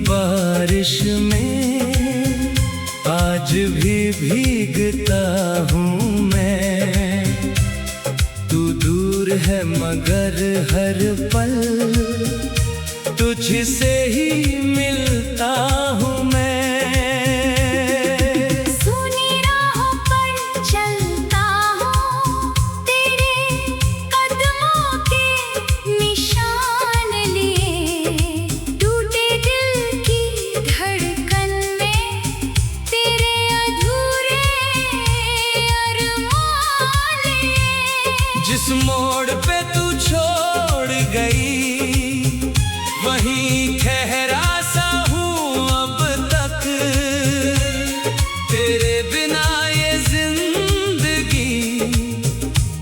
बारिश में आज भी भीगता हूँ मैं। तू दूर है मगर हर पल तुझसे ही मिलता हूँ मैं। सुनी राहों पर चलता हूँ, तेरे कदमों के निशान लिए। टूटे दिल की धड़कन में तेरे अधूरे अरमान लिए। जिस मोड़ पे तू छोड़ गई वहीं ठहरा सा हूँ अब तक। तेरे बिना ये जिंदगी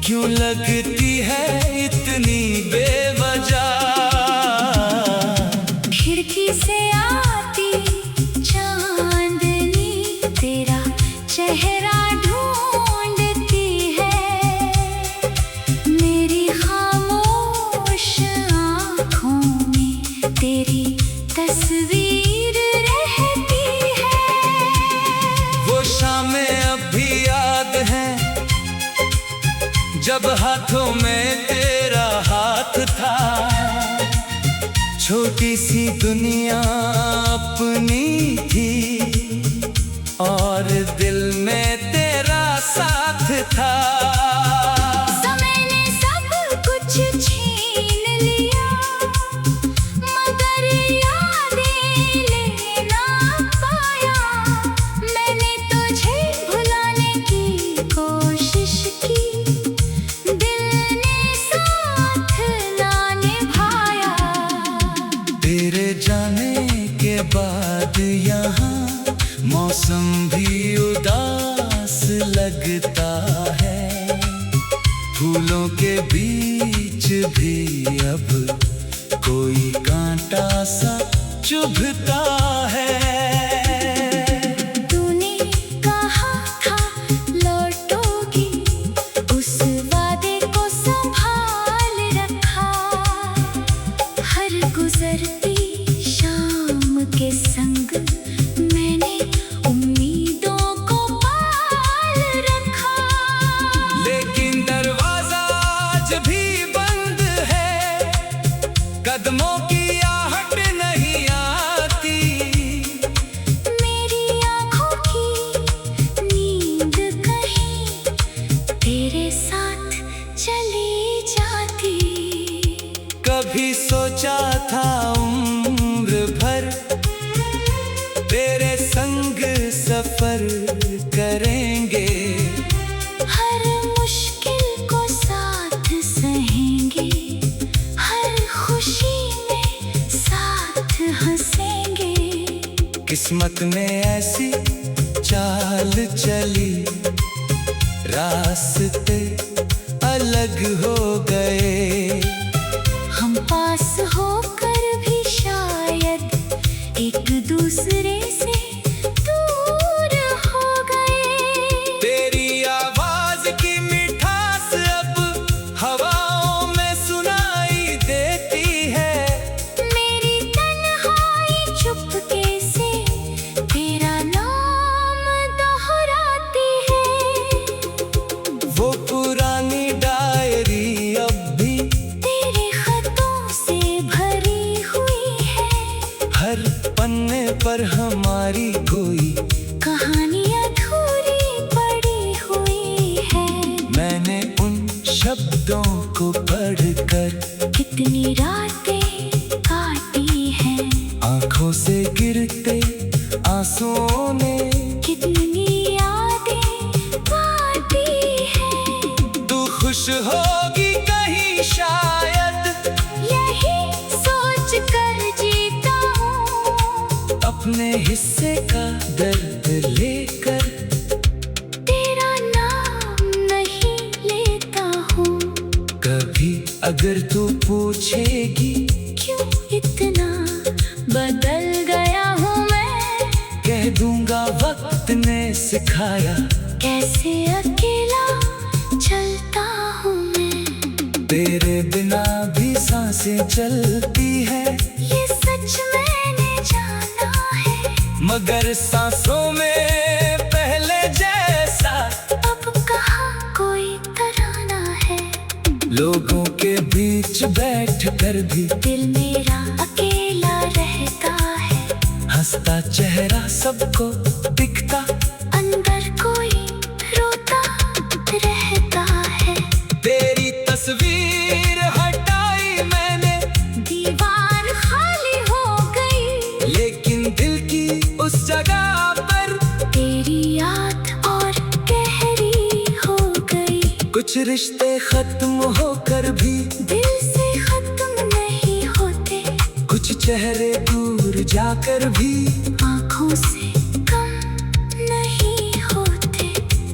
क्यों लगती है इतनी बेवजह। खिड़की से आती चांदनी तेरा चेहरा ढूंढती है। मेरी खामोश आँखों में तेरी तस्वीर रहती है। वो शामें अब भी याद है जब हाथों में तेरा हाथ था। छोटी सी दुनिया अपनी थी और दिल में तेरा साथ था। समय ने सब कुछ छीन लिया मगर यादें ले ना पाया। मैंने तुझे भुलाने की कोशिश की, दिल ने साथ ना निभाया। तेरे जाने के बाद यहाँ मौसम भी उदास लगता है। फूलों के बीच भी अब कोई कांटा सा चुभता है। तूने कहा था लौटोगी, उस वादे को संभाल रखा। हर गुजरती शाम के संग मैंने उम्मीदों को पाल रखा। लेकिन दरवाजा आज भी बंद है, कदमों की आहट नहीं आती। मेरी आँखों की नींद कहीं तेरे साथ चली जाती। कभी सोचा था उम्र भर तेरे संग सफर करेंगे। हर मुश्किल को साथ सहेंगे, हर खुशी में साथ हंसेंगे। किस्मत में ऐसी चाल चली, रास्ते अलग हो गए। हम पास होकर भी शायद एक दूसरे से दूर हो गए। तेरी आवाज की मिठास अब हवाओं में सुनाई देती है। मेरी तन्हाई चुपके से तेरा नाम दोहराती है। वो पुरानी डायरी अब भी तेरे खतों से भरी हुई है। हर पन्ने पर हमारी कोई कहानी अधूरी पड़ी हुई है। मैंने उन शब्दों को पढ़कर कितनी रातें काटी हैं, आंखों से गिरते आंसुओं ने कितनी यादें बांटी हैं। तू खुश होगी कहीं शायद, यही सोच कर जीता हूँ, अपने हिस्से का दर्द लेकर तेरा नाम नहीं लेता हूँ। कभी अगर तू पूछेगी क्यों इतना बदल गया हूँ मैं, कह दूंगा वक्त ने सिखाया कैसे अकेला चलता हूँ मैं। तेरे बिना भी सांसें चलती है, ये सच मैंने जाना। मगर सांसों में पहले जैसा अब कहाँ कोई तराना है। लोगों के बीच बैठ कर भी दिल मेरा अकेला रहता है। हंसता चेहरा सबको दिखता, अंदर कोई रोता रहता है। तेरी तस्वीर हटाई मैंने, दीवार खाली हो गई, लेकिन दिल की उस जगह पर तेरी याद और गहरी हो गई। कुछ रिश्ते खत्म होकर भी दिल से खत्म नहीं होते, कुछ चेहरे दूर जाकर भी आँखों से कम नहीं होते।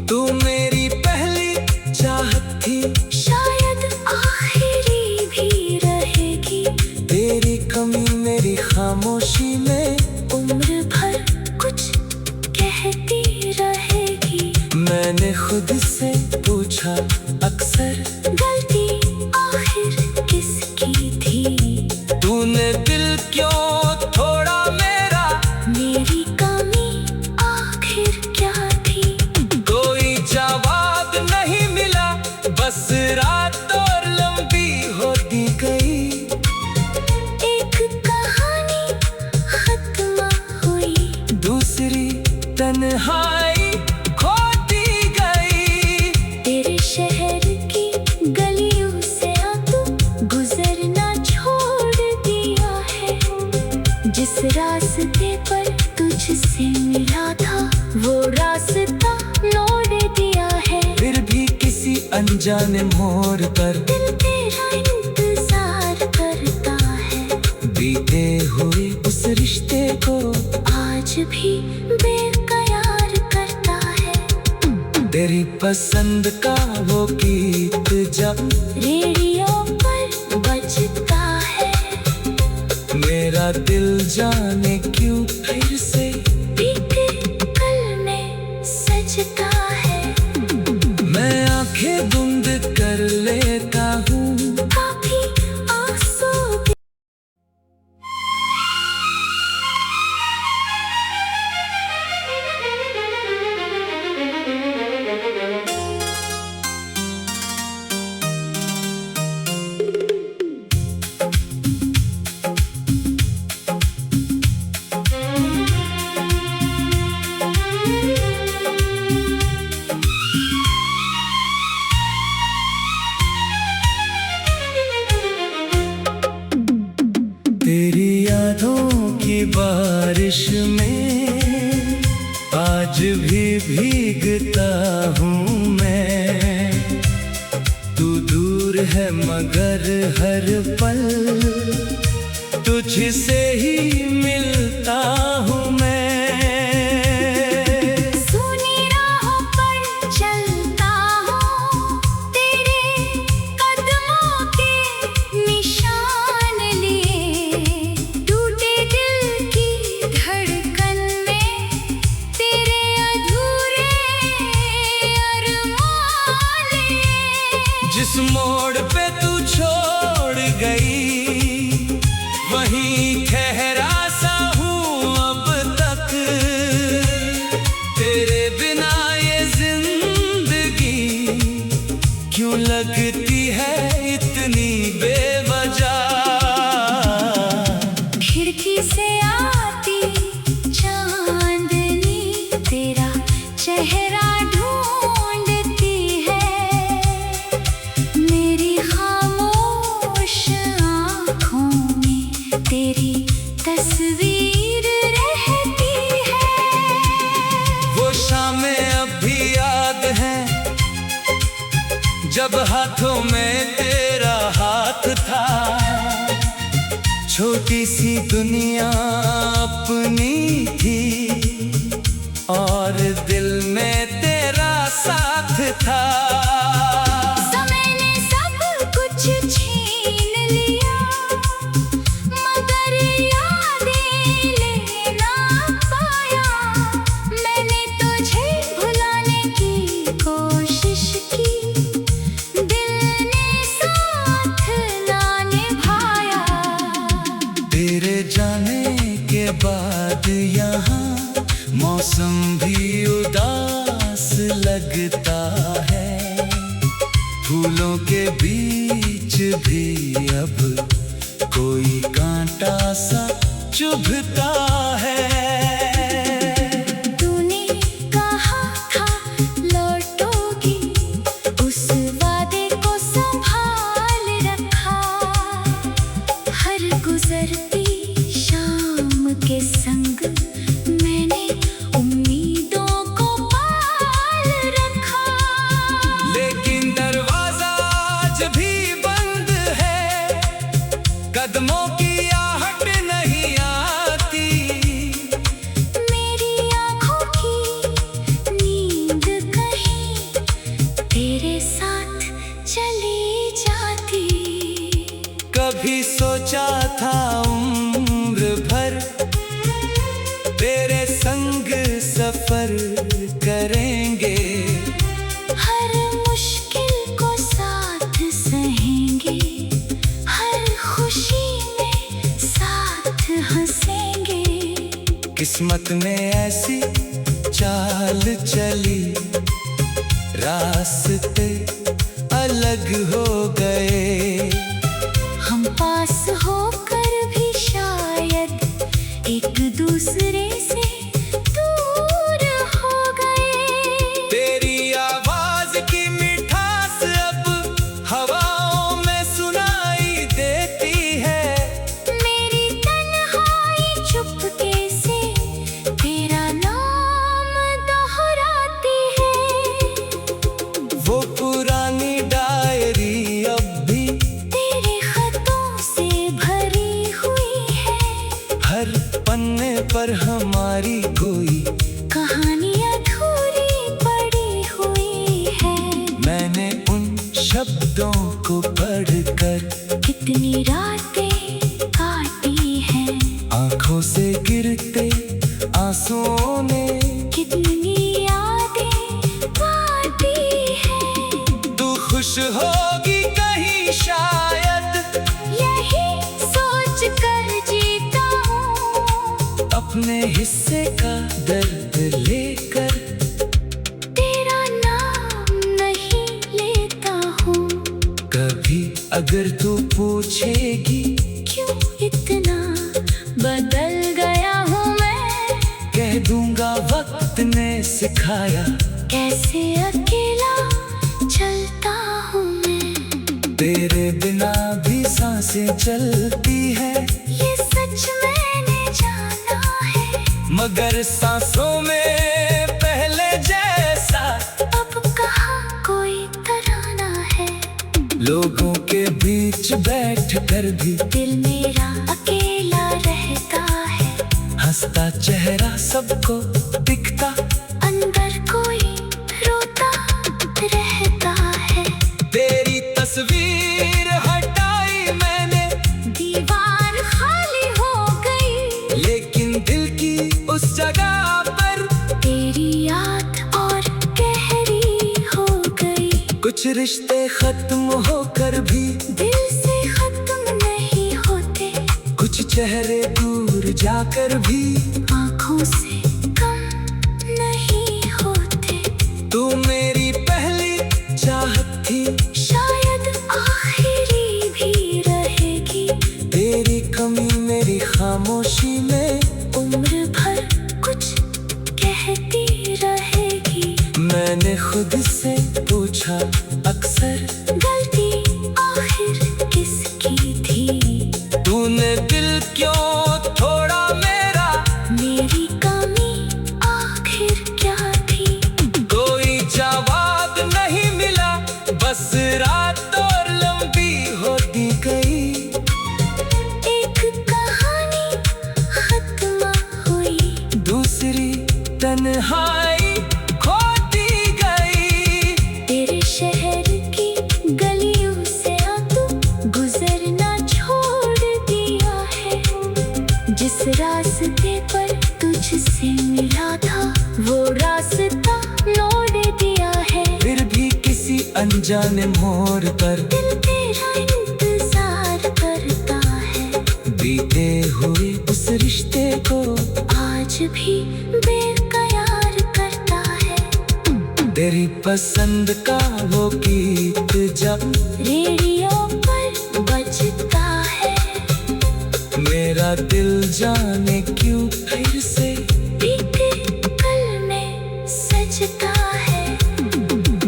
तू मेरी पहली चाहत थी, शायद आखिरी भी रहेगी। तेरी कमी मेरी खामोशी में उम्र भर कुछ कहती रहेगी। मैंने खुद से पूछा अक्सर, गलती आखिर किसकी थी। तूने दिल क्यों तोड़ा मेरा, मेरी कमी आखिर क्या थी। कोई जवाब नहीं मिला, बस रात और लंबी होती गई। एक कहानी खत्म हुई, दूसरी तन्हाई खोती गई। तेरे शहर की गलियों से अब गुजरना छोड़ दिया है। जिस रास्ते पर तुझसे मिला था, वो रास्ता मोड़ दिया है। फिर भी किसी अनजाने मोड़ पर दिल तेरा इंतजार करता है, बीते हुए उस रिश्ते को आज भी बेकरार करता है। तेरी पसंद का वो गीत जब रेडियो पर बजता है, मेरा दिल जाने क्यों फिर से बीते कल में सजता है। मैं आंखें बंद कर लेता हूँ, काफी आंसू भी तेरी यादों की बारिश में आज भी भीगता हूँ मैं। तू दूर है मगर हर पल तुझसे ही मिलता हूँ मैं। सुनी राहों पर चलता हूँ, तेरे कदमों के निशान लिए। टूटे दिल की धड़कन में तेरे अधूरे अरमान लिए। जिस मोड़ पे तू छोड़ गई, वहीं ठहरा सा हूँ अब तक। तेरे बिना ये जिंदगी क्यों लगती है इतनी बेवजह। खिड़की से आती चांदनी तेरा चेहरा ढूंढती है। मेरी खामोश आँखों में तेरी तस्वीर रहती है। वो शामें अब भी याद हैं, जब हाथों में तेरा हाथ था। छोटी सी दुनिया अपनी थी और दिल में तेरा साथ था। समय ने सब कुछ छीन लिया, मगर यादें ले ना पाया। मैंने तुझे भुलाने की कोशिश की, दिल ने साथ ना निभाया। तेरे जाने के बाद यहाँ मौसम भी उदास लगता है, फूलों के बीच भी अब कोई कांटा सा चुभता है। तूने कहा था लौटोगी, उस वादे को संभाल रखा। हर गुजरती शाम के संग मैंने उम्मीदों को पाल रखा। लेकिन दरवाजा आज भी बंद है, कदमों की आहट नहीं आती। मेरी आँखों की नींद कहीं तेरे साथ चली जाती। कभी सोचा था उम्र भर तेरे संग सफर करेंगे, हर मुश्किल को साथ सहेंगे, हर खुशी में साथ हंसेंगे। किस्मत ने ऐसी चाल चली, रास्ते अलग हो गए। हम पास होकर भी शायद एक दूसरे से दूर हो गए। तेरी आवाज की मिठास अब हवाओं में सुनाई देती है। मेरी तन्हाई चुपके से तेरा नाम दोहराती है। वो पुरानी डायरी अब भी तेरे खतों से भरी हुई है, हर पन्ने पर हमारी कोई कहानी अधूरी पड़ी हुई है। मैंने उन शब्दों को पढ़कर कितनी रातें काटी हैं, आंखों से गिरते आंसुओं ने कितनी यादें बांटी हैं। तू खुश होगी कहीं शायद, यही सोच कर जीता हूँ, अपने हिस्से का दर्द लेकर। तेरा नाम नहीं लेता हूँ। कभी अगर तू पूछेगी क्यों इतना बदल गया हूँ मैं, कह दूंगा वक्त ने सिखाया। कैसे अकेला चलता हूँ मैं। तेरे बिना भी सांसें चलती है, ये सच मैंने जाना है। मगर सांसों में पहले जैसा अब कहाँ कोई तराना है। लोगों के बीच बैठ कर भी दिल मेरा अकेला रहता है, हंसता चेहरा सबको दिखता। अंदर कोई रोता रहता है। तेरी तस्वीर हटाई मैंने, दीवार खाली हो गई, लेकिन दिल की उस जगह पर तेरी याद और गहरी हो गई। कुछ रिश्ते खत्म होकर भी दिल से खत्म नहीं होते, कुछ चेहरे दूर जाकर भी आँखों से कम नहीं होते। तू मेरी पहली चाहत थी, शायद आखिरी भी रहेगी। तेरी कमी मेरी खामोशी में उम्र भर कुछ कहती रहेगी। मैंने खुद से पूछा अक्सर, गलती आखिर किसकी थी। तूने दिल क्यों तोड़ा मेरा, मेरी कमी आखिर क्या थी। कोई जवाब नहीं मिला, बस रात और लंबी होती गई। एक कहानी खत्म हुई, दूसरी तन्हाई खोती गई। तेरे शहर की गलियों से तू गुजरना छोड़ दिया है। जिस रास्ते पर तुझसे मिला था, वो रास्ता लौट दिया है। फिर भी किसी अनजाने मोड़ पर दिल तेरा इंतजार करता है। बीते हुए उस रिश्ते को आज भी बेकार तेरी पसंद का वो गीत जब रेडियो पर बजता है, मेरा दिल जाने क्यों फिर से बीते पल में सजता है।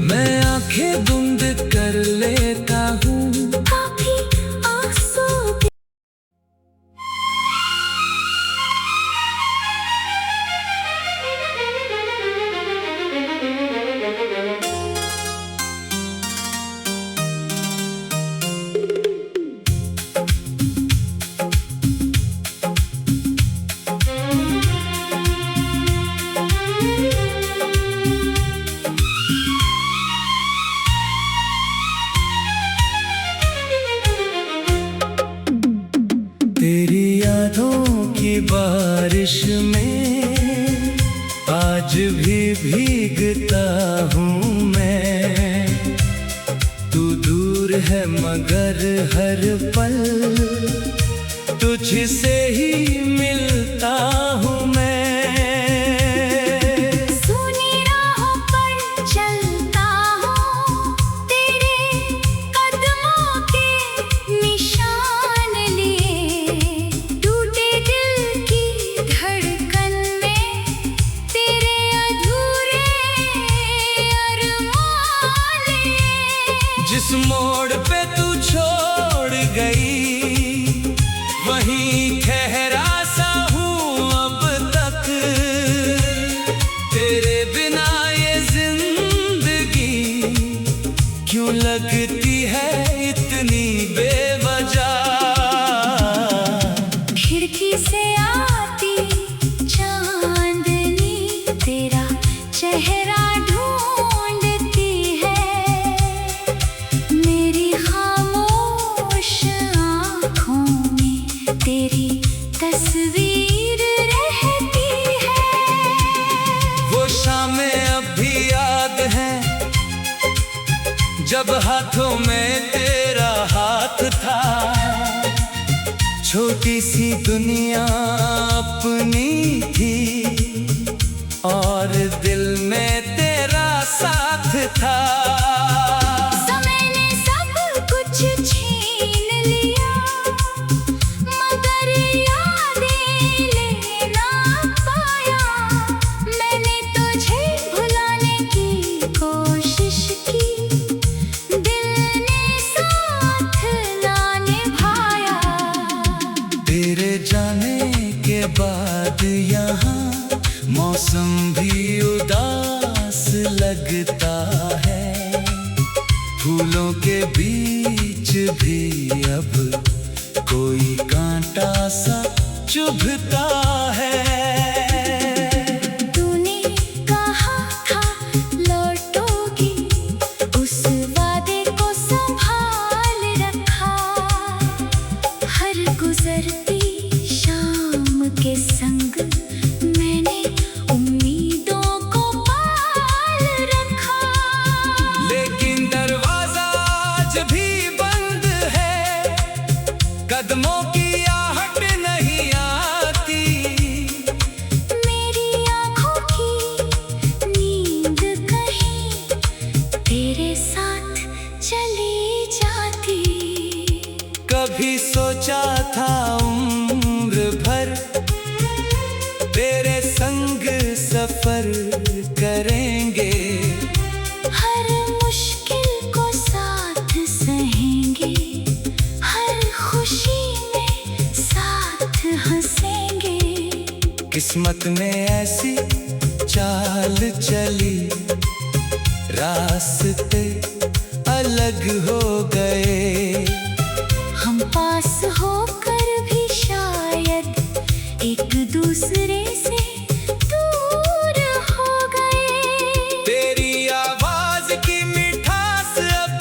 मैं आंखें बंद कर लेता हूँ, काफी आंसू भी तेरी यादों की बारिश में आज भी भीगता हूँ मैं। तू दूर है मगर हर पल तुझसे ही मिलता हूँ मैं। सुनी राहों पर चलता हूँ, तेरे कदमों के निशान लिए। टूटे दिल की धड़कन में तेरे अधूरे अरमान लिए। जिस मोड़ पे तू छोड़ गई वहीं ठहरा सा हूँ अब तक। तेरे बिना ये जिंदगी क्यों लगती है इतनी बेवजह। खिड़की से आती चांदनी तेरा चेहरा ढूंढती है, मेरी खामोश आँखों में तेरी तस्वीर रहती है। वो शामें अब भी याद हैं जब हाथों में तेरा हाथ था। छोटी सी दुनिया अपनी थी और दिल में तेरा साथ था। समय ने सब कुछ छीन लिया, मगर यादें ले ना पाया। मैंने तुझे भुलाने की कोशिश की, दिल ने साथ ना निभाया। तेरे जाने के बाद यहाँ मौसम भी उदास लगता है। फूलों के बीच भी अब कोई कांटा सा चुभता है। तूने कहा था लौटोगी, उस वादे को संभाल रखा। हर गुजरती शाम के संग मैंने उम्मीदों को पाल रखा। लेकिन दरवाजा आज भी बंद है, कदमों की आहट नहीं आती। मेरी आँखों की नींद कहीं तेरे साथ चली जाती। कभी सोचा था उम्र भर तेरे संग सफर करेंगे। हर मुश्किल को साथ सहेंगे, हर खुशी में साथ हंसेंगे। किस्मत में ऐसी चाल चली, रास्ते अलग हो गए। हम पास होकर भी शायद एक दूसरे से दूर हो गए। तेरी आवाज की मिठास अब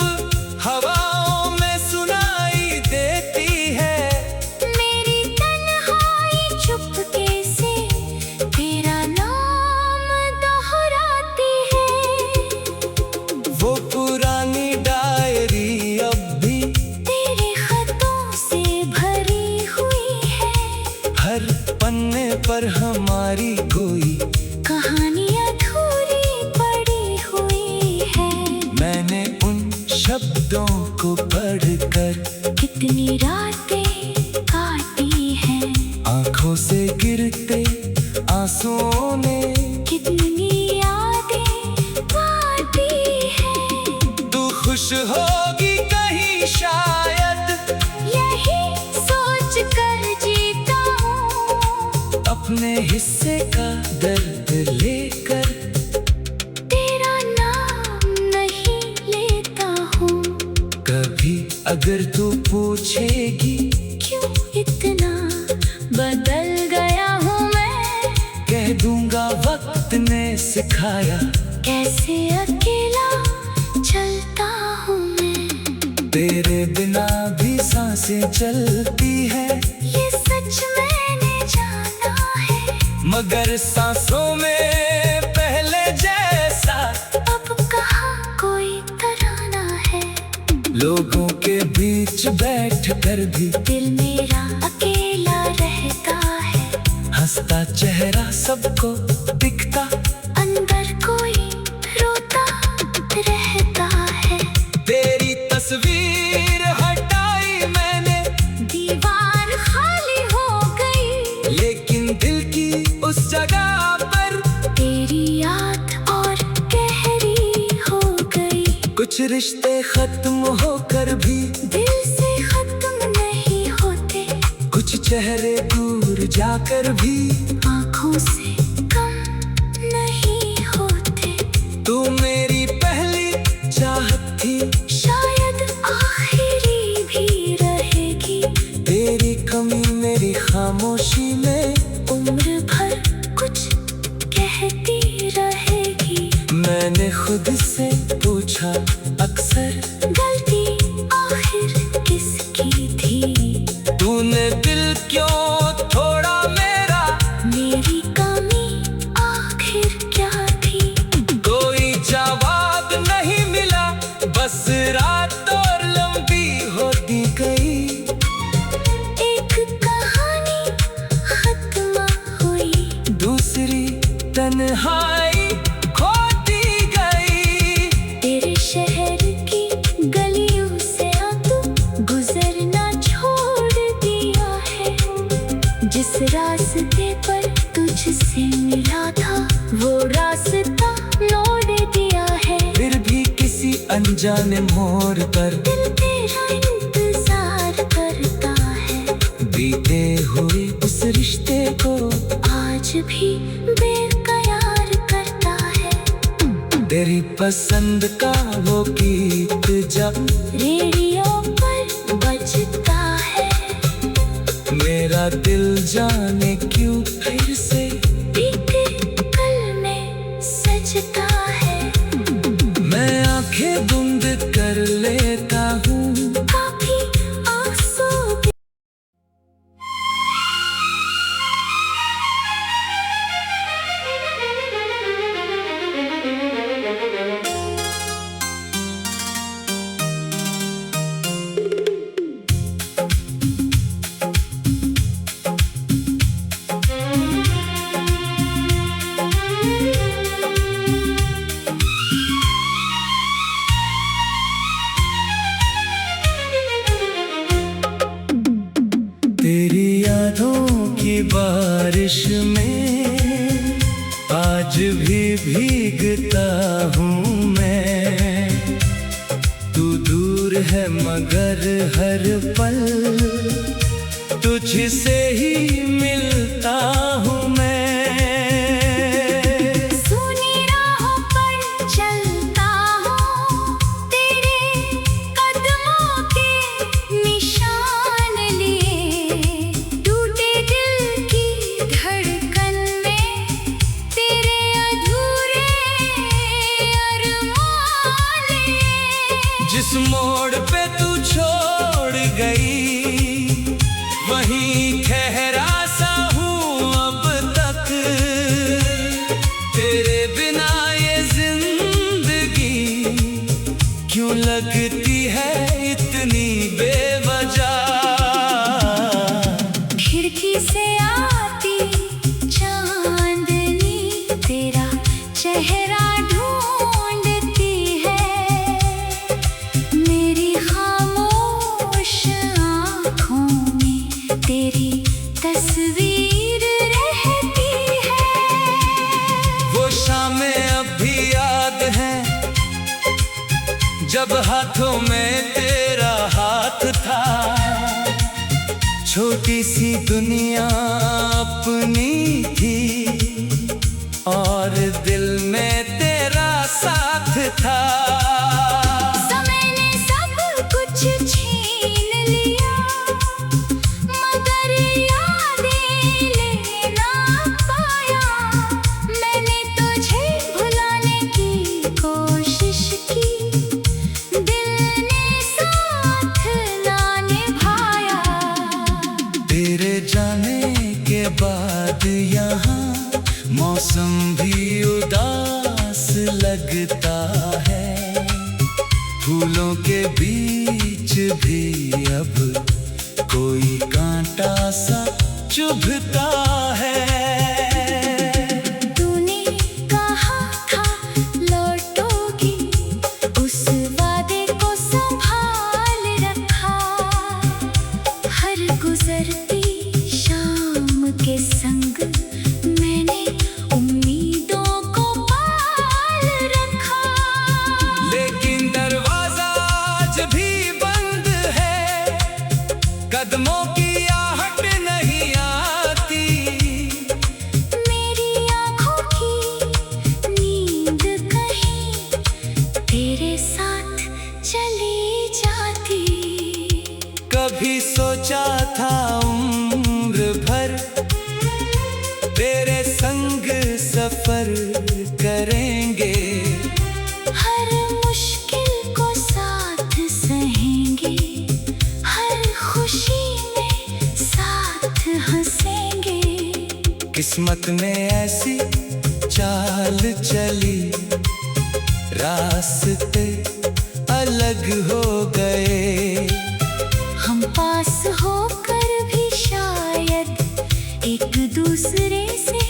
हवाओं में सुनाई देती है। मेरी तन्हाई चुपके से तेरा नाम दोहराती है। वो पुरानी डायरी अब भी तेरे खतों से भरी हुई है, हर पन्ने पर हमारी कोई कहानी अधूरी पड़ी हुई कितनी रातें काटी हैं, आंखों से गिरते आंसुओं ने कितनी यादें बांटी हैं। तू खुश होगी कहीं शायद, यही सोच कर जीता हूँ, अपने हिस्से का दर्द लेकर तेरा नाम नहीं लेता हूँ। कभी अगर तू पूछेगी क्यों इतना बदल गया हूँ मैं, कह दूंगा वक्त ने सिखाया कैसे अकेला चलता हूँ मैं। तेरे बिना भी सांसें चलती है, ये सच मैंने जाना है, मगर सांसों में पहले जैसा अब कहाँ कोई तराना है। लोगों के बीच बैठ कर भी दिल मेरा अकेला रहता है, हंसता चेहरा सबको दिखता, अंदर कोई रोता रहता है। तेरी तस्वीर हटाई मैंने, दीवार खाली हो गई, लेकिन दिल की उस जगह पर तेरी याद और गहरी हो गई। कुछ रिश्ते खत्म होकर भी दिल से खत्म नहीं होते, कुछ चेहरे दूर जाकर भी आँखों से कम नहीं होते। तू मेरी पहली चाहत थी, शायद आखिरी भी रहेगी, तेरी कमी मेरी खामोशी में उम्र भर कुछ कहती रहेगी। मैंने खुद से पूछा अक्सर, गलती आखिर किसकी थी, तूने दिल क्यों तोड़ा मेरा, मेरी कमी आखिर क्या थी। कोई जवाब नहीं मिला, बस रात और लंबी होती गई। एक कहानी खत्म हुई, दूसरी तन्हाई खोती गई। तेरे शहर की गलियों से तू गुजरना छोड़ दिया है, जिस रास्ते पर तुझसे मिला था वो रास्ता मोड़ दिया है। फिर भी किसी अनजाने मोड़ पर दिल तेरा इंतजार करता है, बीते हुए उस रिश्ते को आज भी बेकरार करता है। तेरी पसंद का वो गीत जब रेडियो पर बजता है, मेरा दिल जाने क्यों फिर से बीते कल में सजता है। मैं आंखें बंद कर लेता हूँ, काफी आंसू तेरी यादों की बारिश में आज भी भीगता हूँ मैं। तू दूर है मगर हर पल तुझसे ही मिलता हूँ मैं। सुनी राहों पर चलता हूँ, तेरे कदमों के निशान लिए, टूटे दिल की धड़कन में तेरे अधूरे अरमान लिए। जिस मोड़ पे तू छोड़ गई वहीं ठहरा सा हूँ अब तक। तेरे बिना ये जिंदगी क्यों लगती है इतनी बेवजह। खिड़की से आती चांदनी तेरा चेहरा ढूंढती है, मेरी खामोश तस्वीर रहती है। वो शामें अब भी याद हैं, जब हाथों में तेरा हाथ था। छोटी सी दुनिया अपनी थी और दिल में तेरा साथ था। समय ने सब कुछ छीन लिया, मगर यादें ले ना पाया। मैंने तुझे भुलाने की कोशिश की, दिल ने साथ ना निभाया। तेरे जाने के बाद यहाँ मौसम भी उदास लगता है। फूलों के बीच भी अब कोई कांटा सा चुभता है। तूने कहा था लौटोगी, उस वादे को संभाल रखा। हर गुजरती शाम के संग मैंने उम्मीदों को पाल रखा। लेकिन दरवाजा आज भी बंद है, कदमों की आहट नहीं आती। मेरी आँखों की नींद कहीं तेरे साथ चली जाती। कभी सोचा था उम्र भर तेरे संग सफर करेंगे। हर मुश्किल को साथ सहेंगे, हर खुशी में साथ हंसेंगे। किस्मत ने ऐसी चाल चली, रास्ते अलग हो गए। हम पास होकर भी शायद एक दूसरे से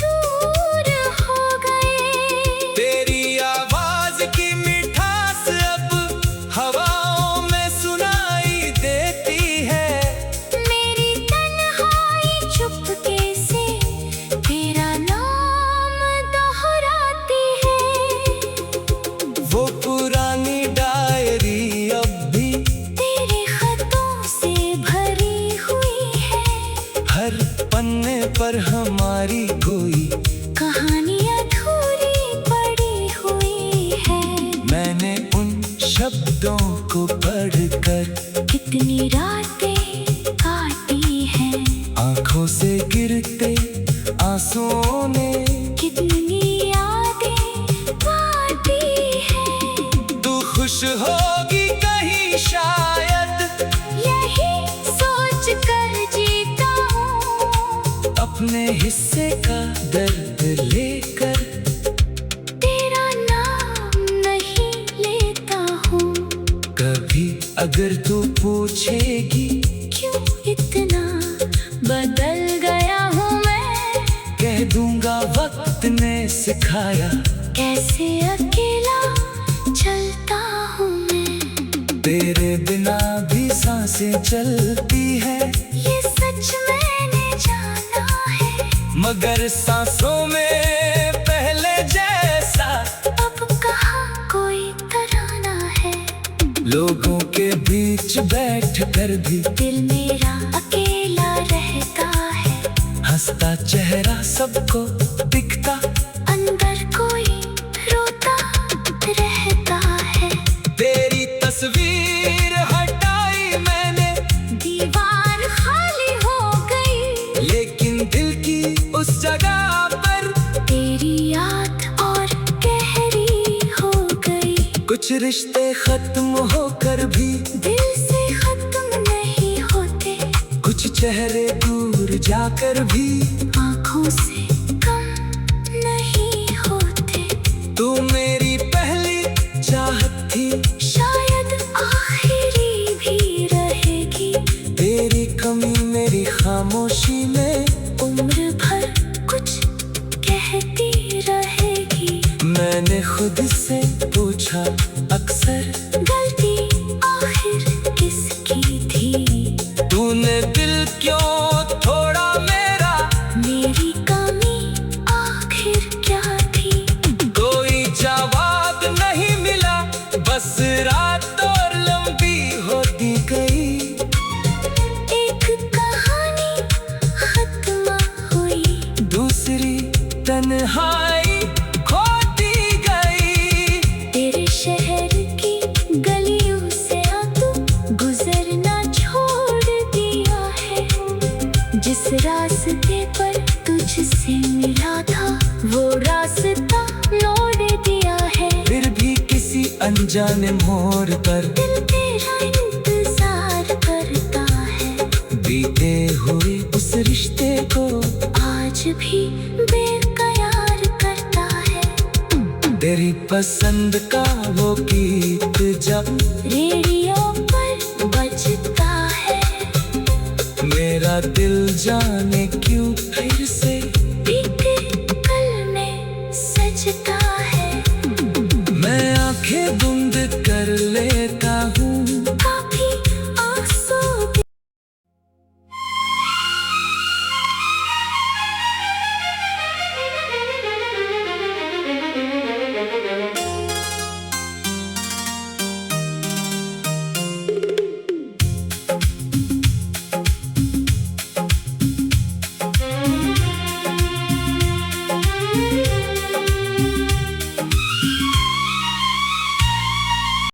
दूर हो गए। तेरी आवाज की मिठास अब हवाओं में सुनाई देती है। मेरी तन्हाई चुपके से तेरा नाम दोहराती है। वो पुरानी डायरी अब भी तेरे खतों से भरी हुई है। हर पन्ने पर हमारी कोई कहानी अधूरी पड़ी हुई है। मैंने उन शब्दों को पढ़कर कितनी रातें काटी हैं, आंखों से गिरते आंसुओं ने कितनी यादें बांटी हैं। तू खुश होगी कहीं शायद, यही सोच कर जीता हूँ, अपने हिस्से का दर्द लेकर। तेरा नाम नहीं लेता हूँ। कभी अगर तू पूछेगी क्यों इतना बदल गया हूँ मैं, कह दूंगा वक्त ने सिखाया। कैसे अकेला चलता हूँ मैं। तेरे बिना भी सांसें चलती है, ये सच मैंने जाना है। मगर सांसों में पहले जैसा अब कहाँ कोई तराना है। लोगों के बीच बैठ कर भी दिल मेरा अकेला रहता है। हंसता चेहरा सबको दिखता, अंदर कोई रोता रहता है। तेरी तस्वीर हटाई मैंने, दीवार खाली हो गई, लेकिन दिल की उस जगह पर तेरी याद और गहरी हो गई। कुछ रिश्ते खत्म होकर भी दिल से खत्म नहीं होते, कुछ चेहरे दूर जाकर भी आँखों से कम नहीं होते। तू मेरी पहली चाहत थी, शायद आखिरी भी रहेगी। तेरी कमी मेरी खामोशी में उम्र भर कुछ कहती रहेगी। मैंने खुद से पूछा अक्सर, गलती आखिर किसकी थी। तूने दिल क्यों थोड़ा तन्हाई खोती गई। तेरे शहर की गलियों से तू गुजरना छोड़ दिया है। जिस रास्ते पर तुझसे मिला था वो रास्ता मोड़ दिया है। फिर भी किसी अनजाने मोड़ पर दिल तेरा इंतजार करता है। बीते हुए उस रिश्ते को आज भी बेकरार करता है। तेरी पसंद का वो गीत जब रेडियो पर बजता है। मेरा दिल जाने